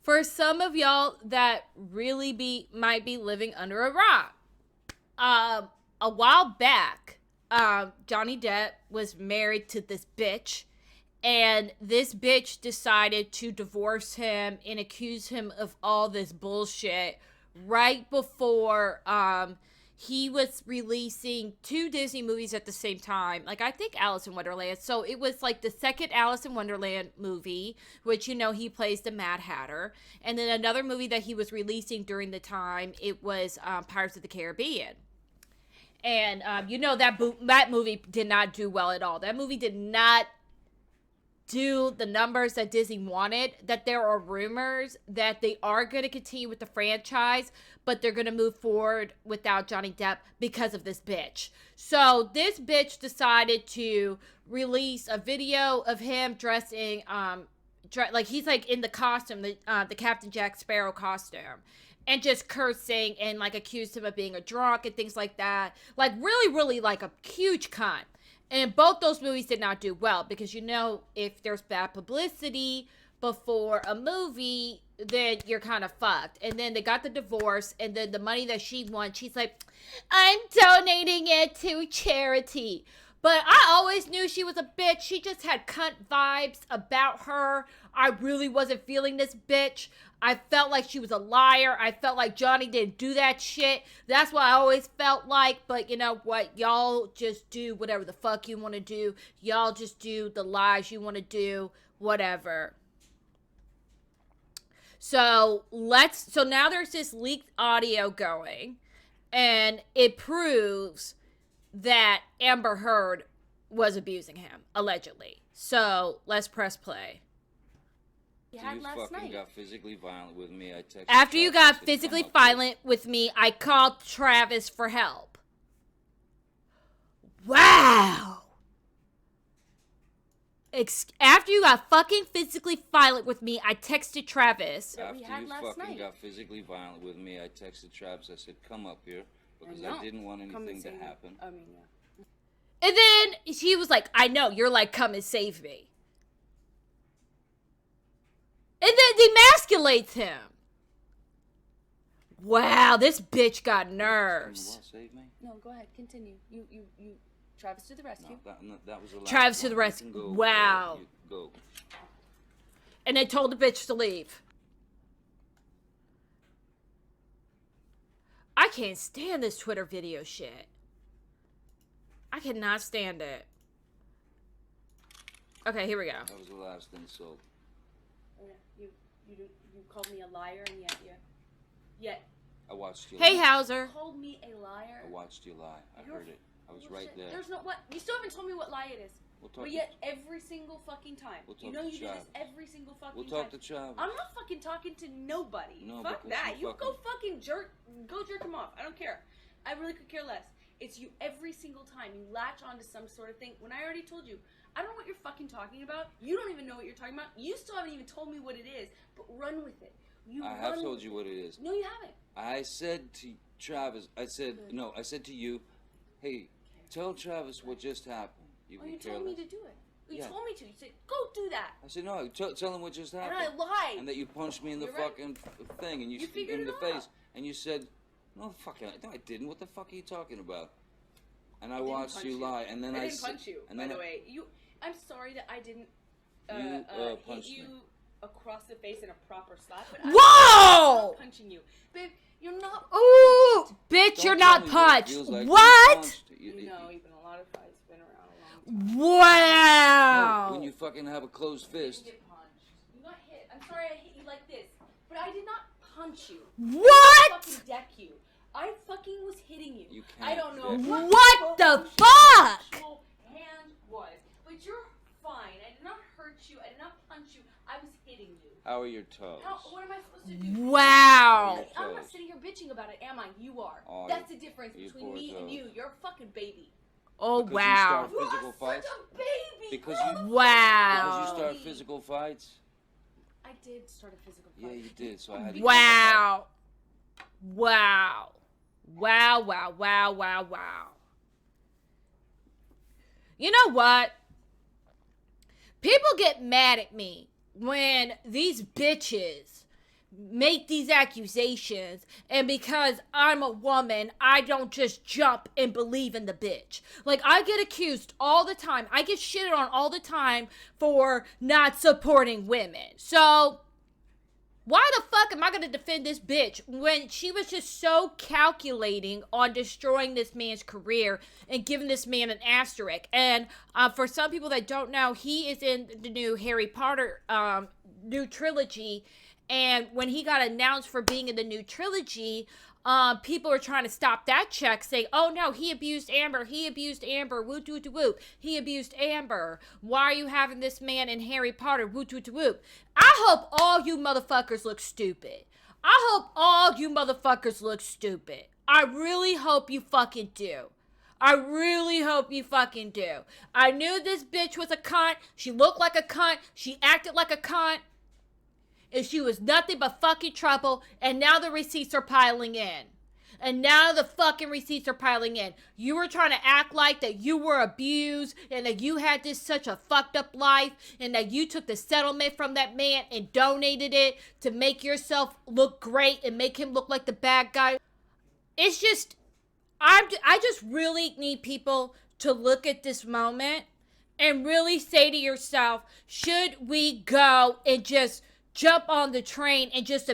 For some of y'all that really might be living under a rock, a while back, Johnny Depp was married to this bitch, and this bitch decided to divorce him and accuse him of all this bullshit right before he was releasing 2 Disney movies at the same time. Like, I think Alice in Wonderland. So it was like the second Alice in Wonderland movie, which, you know, he plays the Mad Hatter. And then another movie that he was releasing during the time, it was Pirates of the Caribbean. And, you know, that movie did not do well at all. That movie did not do the numbers that Disney wanted. That there are rumors that they are going to continue with the franchise, but they're going to move forward without Johnny Depp because of this bitch. So this bitch decided to release a video of him dressing, like he's like in the costume, the Captain Jack Sparrow costume, and just cursing and like accused him of being a drunk and things like that. Like really like a huge cunt. And both those movies did not do well because, you know, if there's bad publicity before a movie, then you're kind of fucked. And then they got the divorce, and then the money that she won, she's like, I'm donating it to charity. But I always knew she was a bitch. She just had cunt vibes about her. I really wasn't feeling this bitch. I felt like she was a liar. I felt like Johnny didn't do that shit. That's what I always felt like. But you know what? Y'all just do whatever the fuck you want to do. Y'all just do the lies you want to do. Whatever. So now there's this leaked audio going. And it proves that Amber Heard was abusing him, allegedly. So let's press play. You fucking got physically violent with me. I texted After you got physically violent with me, I called Travis for help. Wow. After you got fucking physically violent with me, I texted Travis. After you fucking got physically violent with me, I texted Travis. I said, come up here. Because I didn't want anything to happen. I mean, yeah. And then he was like, I know. You're like, come and save me. And then demasculates him. Wow, this bitch got nerves. Save me? No, go ahead. Continue. You. Travis to the rescue. No, that was the last Travis to the one. rescue. Go, wow. Go. And they told the bitch to leave. I can't stand this Twitter video shit. I cannot stand it. Okay, here we go. That was the last insult. Oh, yeah. You called me a liar, and yet. I watched you. Hey, lie. Hauser. You called me a liar. I watched you lie. I heard it. I was right there. There's no what. You still haven't told me what lie it is. But yet, every single fucking time. You know you do this every single fucking time. We'll talk to Travis. I'm not fucking talking to nobody. No, fuck that. You go fucking jerk him off. I don't care. I really could care less. It's you every single time. You latch onto some sort of thing. When I already told you, I don't know what you're fucking talking about. You don't even know what you're talking about. You still haven't even told me what it is. But run with it. I have told you what it is. No, you haven't. I said to Travis, I said to you, hey, tell Travis what just happened. You told me to do it. You told me to. You said, go do that. I said, no, tell him what just happened. And I lied. And that you punched me in the fucking thing. And you figured in the it face. out. And you said, no, I didn't. What the fuck are you talking about? And I watched you lie. And then I didn't punch you, by the way. I'm sorry that I didn't hit you across the face in a proper slap. But Whoa! I'm not punching you. Babe, you're not. Ooh, bitch, you're not punched. What? You know, even a lot of fights been around a long time. Wow. No, when you fucking have a closed fist. You get punched. You got hit. I'm sorry I hit you like this. But I did not punch you. What? I didn't fucking deck you. I fucking was hitting you. You can't I don't know what the fuck? actual hand was. But you're fine. I did not hurt you. I did not punch you. I was hitting you. How are your toes? What am I supposed to do? Wow. I'm not sitting here bitching about it, am I? You are. Oh, that's the difference between me and you. You're a fucking baby. Oh, because wow. You start physical fights? Such a baby. Because you start physical fights? I did start a physical fight. Yeah, you did. So I had to Wow. Wow. You know what? People get mad at me when these bitches make these accusations, and because I'm a woman, I don't just jump and believe in the bitch. Like, I get accused all the time. I get shitted on all the time for not supporting women. So why the fuck am I going to defend this bitch when she was just so calculating on destroying this man's career and giving this man an asterisk? And for some people that don't know, he is in the new Harry Potter new trilogy. And when he got announced for being in the new trilogy, people are trying to stop that check, saying, oh no, he abused Amber, whoop, whoop, whoop, he abused Amber. Why are you having this man in Harry Potter, whoop, whoop, whoop? I hope all you motherfuckers look stupid. I hope all you motherfuckers look stupid. I really hope you fucking do. I really hope you fucking do. I knew this bitch was a cunt. She looked like a cunt. She acted like a cunt. And she was nothing but fucking trouble, and now the receipts are piling in. And now the fucking receipts are piling in. You were trying to act like that you were abused, and that you had this such a fucked up life, and that you took the settlement from that man and donated it to make yourself look great and make him look like the bad guy. It's just, I just really need people to look at this moment and really say to yourself, should we go and just jump on the train and just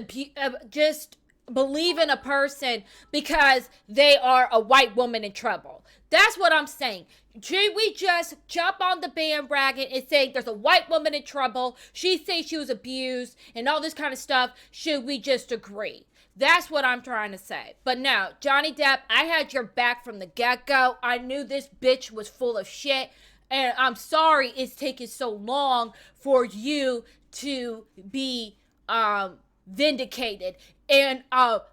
believe in a person because they are a white woman in trouble? That's what I'm saying. Should we just jump on the bandwagon and say there's a white woman in trouble, she says she was abused, and all this kind of stuff? Should we just agree? That's what I'm trying to say. But no, Johnny Depp, I had your back from the get-go. I knew this bitch was full of shit, and I'm sorry it's taken so long for you to be vindicated. And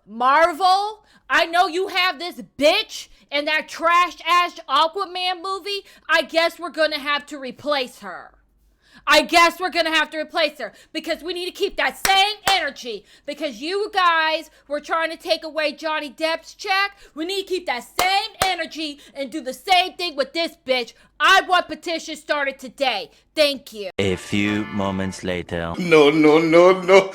Marvel, I know you have this bitch in that trash-ass Aquaman movie. I guess we're gonna have to replace her. Because we need to keep that same energy. Because you guys were trying to take away Johnny Depp's check. We need to keep that same energy and do the same thing with this bitch. I want petitions started today. Thank you. A few moments later. No, no, no, no.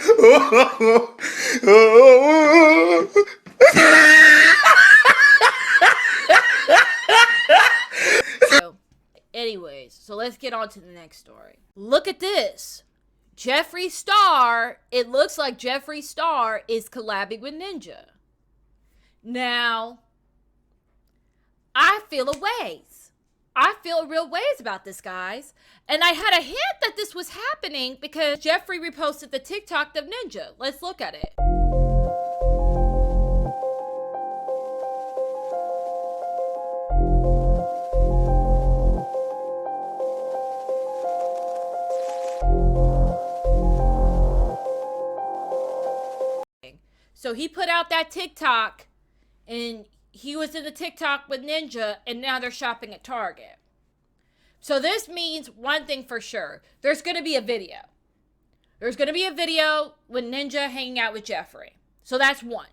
Anyways, so let's get on to the next story. Look at this. Jeffree Star, it looks like Jeffree Star is collabing with Ninja. Now, I feel a ways. I feel real ways about this, guys. And I had a hint that this was happening because Jeffree reposted the TikTok of Ninja. Let's look at it. So he put out that TikTok, and he was in the TikTok with Ninja, and now they're shopping at Target. So this means one thing for sure. There's going to be a video. There's going to be a video with Ninja hanging out with Jeffree. So that's one.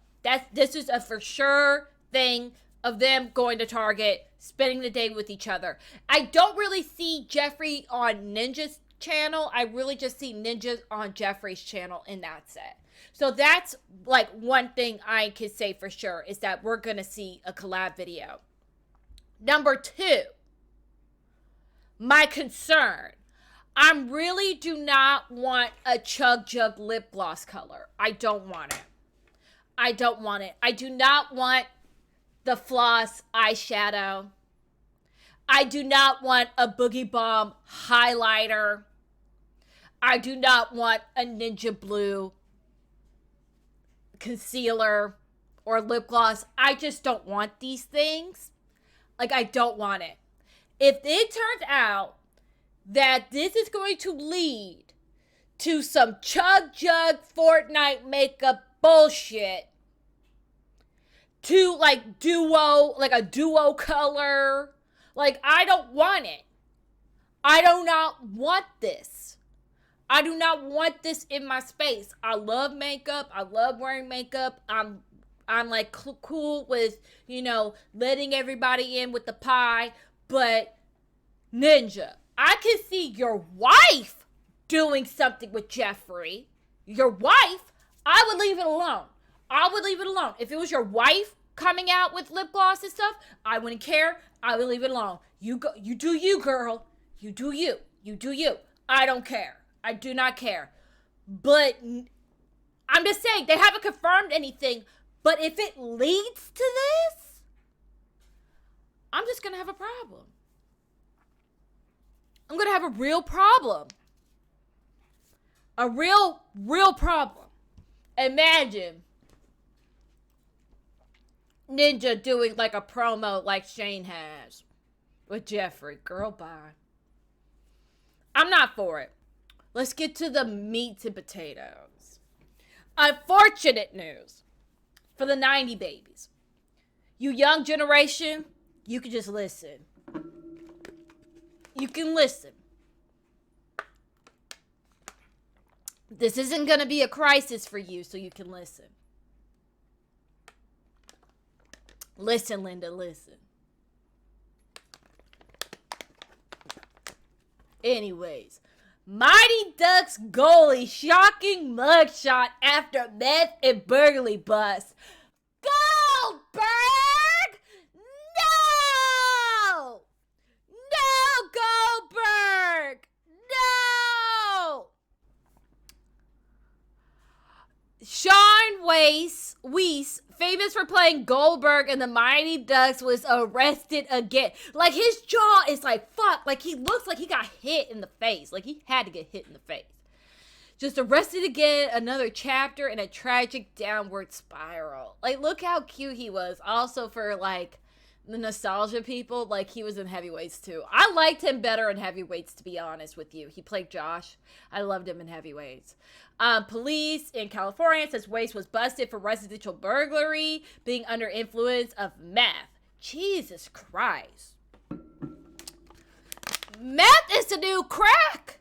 This is a for sure thing of them going to Target, spending the day with each other. I don't really see Jeffree on Ninja's channel. I really just see Ninja on Jeffree's channel in that set. So that's like one thing I can say for sure is that we're going to see a collab video. Number two, my concern. I really do not want a Chug Jug lip gloss color. I don't want it. I do not want the floss eyeshadow. I do not want a Boogie Bomb highlighter. I do not want a Ninja Blue concealer or lip gloss. I just don't want these things. Like, I don't want it. If it turns out that this is going to lead to some Chug Jug Fortnite makeup bullshit, to like a duo color, like, I don't want it. I do not want this. I do not want this in my space. I love makeup. I love wearing makeup. I'm like cool with, letting everybody in with the pie. But Ninja, I can see your wife doing something with Jeffree. Your wife, I would leave it alone. I would leave it alone. If it was your wife coming out with lip gloss and stuff, I wouldn't care. I would leave it alone. You go, you do you, girl. You do you. You do you. I don't care. I do not care. But I'm just saying, they haven't confirmed anything. But if it leads to this, I'm just going to have a problem. I'm going to have a real problem. A real problem. Imagine Ninja doing like a promo like Shane has with Jeffree. Girl, bye. I'm not for it. Let's get to the meats and potatoes. Unfortunate news for the 90 babies. You young generation, you can just listen. You can listen. This isn't going to be a crisis for you, so you can listen. Listen, Linda, listen. Anyways, Mighty Ducks goalie shocking mugshot after meth and burglary bust. Goldberg! No! No, Goldberg! No! Shaun Weiss, famous for playing Goldberg in the Mighty Ducks, was arrested again. Like, his jaw is like, fuck. Like, he looks like he got hit in the face. Like, he had to get hit in the face. Just arrested again, another chapter in a tragic downward spiral. Like, look how cute he was. Also for, like, the nostalgia people, like, he was in Heavyweights, too. I liked him better in Heavyweights, to be honest with you. He played Josh. I loved him in Heavyweights. Police in California says Weiss was busted for residential burglary, being under influence of meth. Jesus Christ. Meth is the new crack.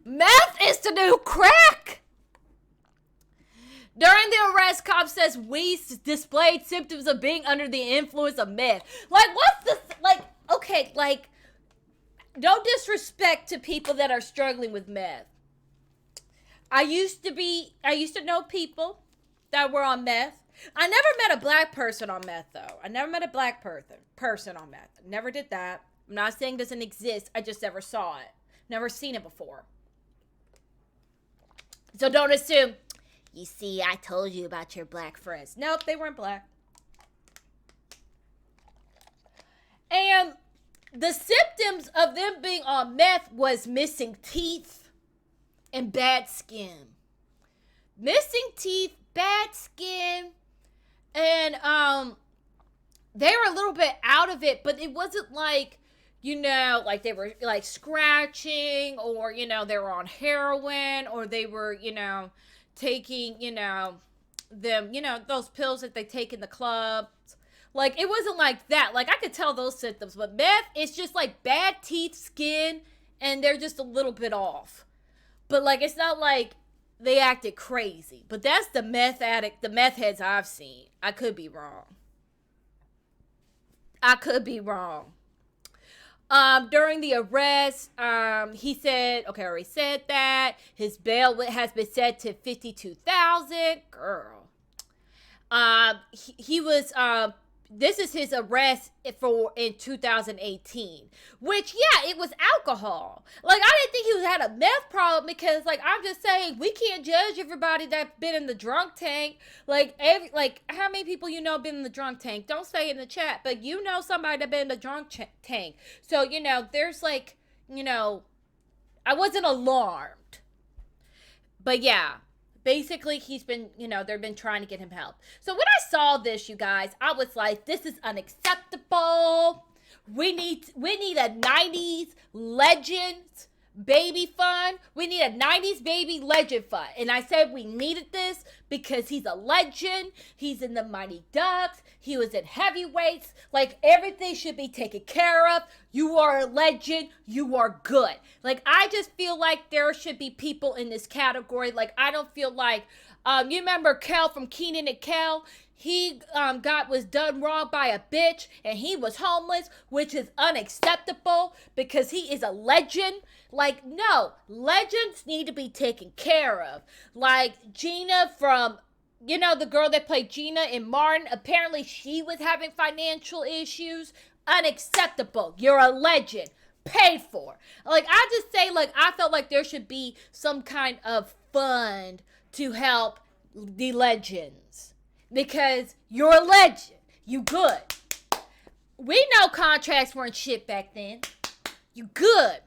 Meth is the new crack. During the arrest, cop says Weiss displayed symptoms of being under the influence of meth. Like, what's this? Like, okay, like, no disrespect to people that are struggling with meth. I used to know people that were on meth. I never met a black person on meth, though. I never met a black person on meth. Never did that. I'm not saying it doesn't exist. I just never saw it. Never seen it before. So don't assume, you see, I told you about your black friends. Nope, they weren't black. And the symptoms of them being on meth was missing teeth and bad skin. Missing teeth, bad skin, and they were a little bit out of it, but it wasn't like, you know, like they were like scratching, or, you know, they were on heroin, or they were, you know, taking, you know, them, you know, those pills that they take in the clubs. Like, it wasn't like that. Like, I could tell those symptoms, but meth, it's just like bad teeth, skin, and they're just a little bit off. But, like, it's not like they acted crazy. But that's the meth addict, the meth heads I've seen. I could be wrong. During the arrest, he said, okay, I already said that. His bail has been set to $52,000. Girl. He was, this is his arrest in 2018, which, yeah, it was alcohol. Like, I didn't think he had a meth problem, because, like, I'm just saying, we can't judge everybody that's been in the drunk tank. Like, how many people you know been in the drunk tank? Don't say in the chat, but you know somebody that been in the drunk tank. So, you know, there's, like, you know, I wasn't alarmed. But, yeah. Basically, he's been, you know, they've been trying to get him help. So when I saw this, you guys, I was like, this is unacceptable. We need a 90s Legends baby fund. We need a 90s baby legend fund. And I said we needed this because he's a legend. He's in the Mighty Ducks. He was in heavyweights. Like, everything should be taken care of. You are a legend. You are good. Like, I just feel like there should be people in this category. Like, I don't feel like, you remember Kel from Kenan and Kel? He was done wrong by a bitch and he was homeless, which is unacceptable because he is a legend. Like, no, legends need to be taken care of. Like Gina from, you know, the girl that played Gina in Martin, apparently she was having financial issues. Unacceptable. You're a legend. Paid for. Like, I just say, like, I felt like there should be some kind of fund to help the legends. Because you're a legend. You good. We know contracts weren't shit back then. You good.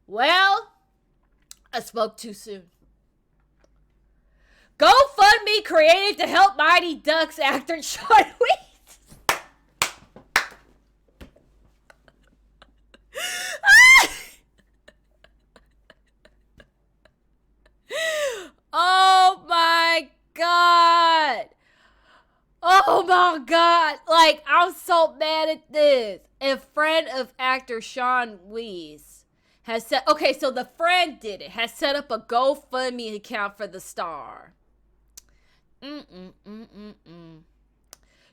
Well, I spoke too soon. GoFundMe created to help Mighty Ducks actor Shaun Weiss. Oh my God. Oh my God. Like, I'm so mad at this. A friend of actor Shaun Weiss has set, okay, so the friend did it, has set up a GoFundMe account for the star.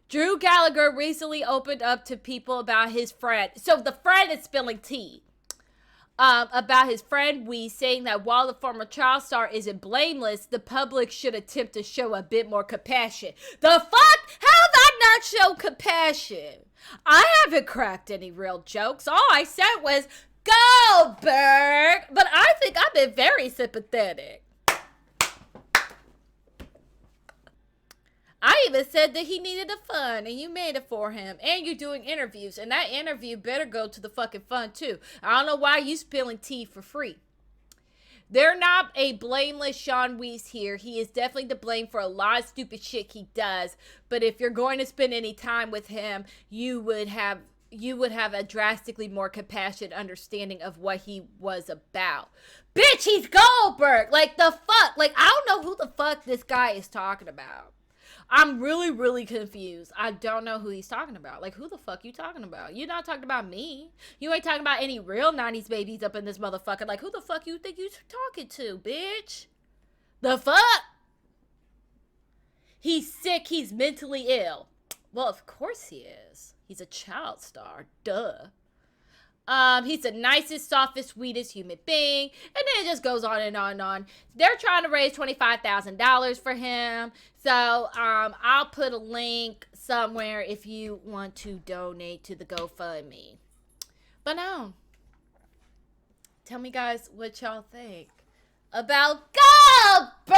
Drew Gallagher recently opened up to people about his friend. So the friend is spilling tea about his friend Weiss, saying that while the former child star isn't blameless, the public should attempt to show a bit more compassion. The fuck? How have I not shown compassion? I haven't cracked any real jokes. All I said was, Goldberg! But I think I've been very sympathetic. I even said that he needed a fund, and you made it for him. And you're doing interviews, and that interview better go to the fucking fund, too. I don't know why you spilling tea for free. They're not a blameless Shaun Weiss here. He is definitely to blame for a lot of stupid shit he does. But if you're going to spend any time with him, you would have a drastically more compassionate understanding of what he was about. Bitch, he's Goldberg! Like, the fuck? Like, I don't know who the fuck this guy is talking about. I'm really, really confused. I don't know who he's talking about. Like, who the fuck you talking about? You're not talking about me. You ain't talking about any real 90s babies up in this motherfucker. Like, who the fuck you think you talking to, bitch? The fuck? He's sick. He's mentally ill. Well, of course he is. He's a child star. Duh. He's the nicest, softest, sweetest human being. And then it just goes on and on and on. They're trying to raise $25,000 for him. So, I'll put a link somewhere if you want to donate to the GoFundMe. But no. Tell me, guys, what y'all think about Goldberg!